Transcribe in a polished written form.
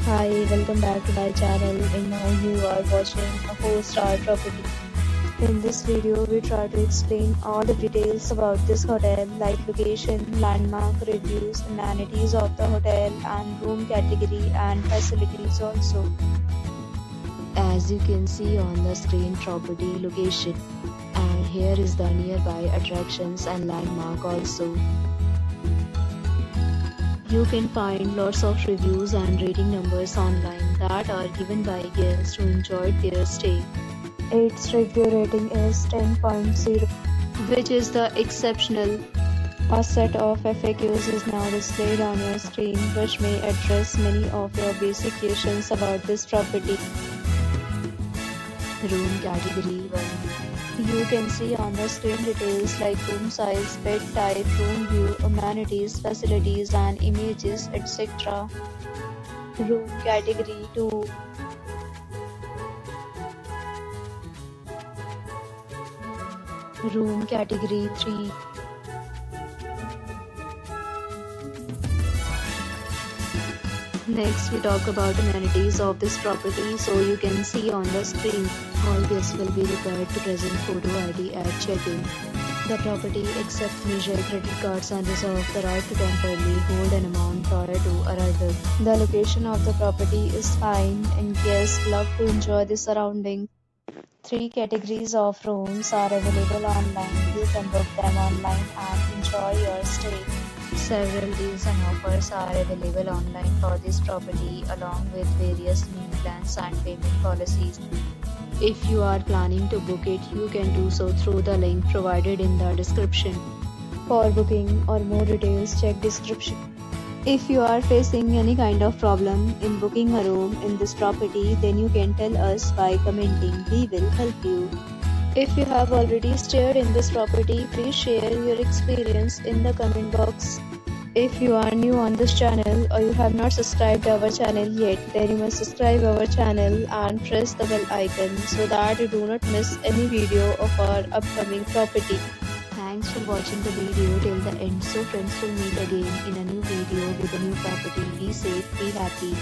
Hi, welcome back to my channel, and now you are watching a 4-star property. In this video, we try to explain all the details about this hotel like location, landmark, reviews, amenities of the hotel and room category and facilities also. As you can see on the screen, property location, and here is the nearby attractions and landmark also. You can find lots of reviews and rating numbers online that are given by guests who enjoyed their stay. Its review rating is 10.0, which is the exceptional. A set of FAQs is now displayed on your screen, which may address many of your basic questions about this property. Room category 1. You can see on the screen details like room size, bed type, room view, amenities, facilities and images, etc. Room category 2. Room category 3. Next, we talk about amenities of this property. So you can see on the screen, all guests will be required to present photo ID at check-in. The property accepts major credit cards and reserves the right to temporarily hold an amount prior to arrival. The location of the property is fine and guests love to enjoy the surrounding. 3 categories of rooms are available online. You can book them online and enjoy your stay. Several deals and offers are available online for this property along with various meal plans and payment policies. If you are planning to book it, you can do so through the link provided in the description. For booking or more details, check description. If you are facing any kind of problem in booking a room in this property, then you can tell us by commenting. We will help you. If you have already stayed in this property, please share your experience in the comment box. If you are new on this channel or you have not subscribed our channel yet, then you must subscribe our channel and press the bell icon so that you do not miss any video of our upcoming property. Thanks for watching the video till the end. So friends, will meet again in a new video with a new property. Be safe, be happy.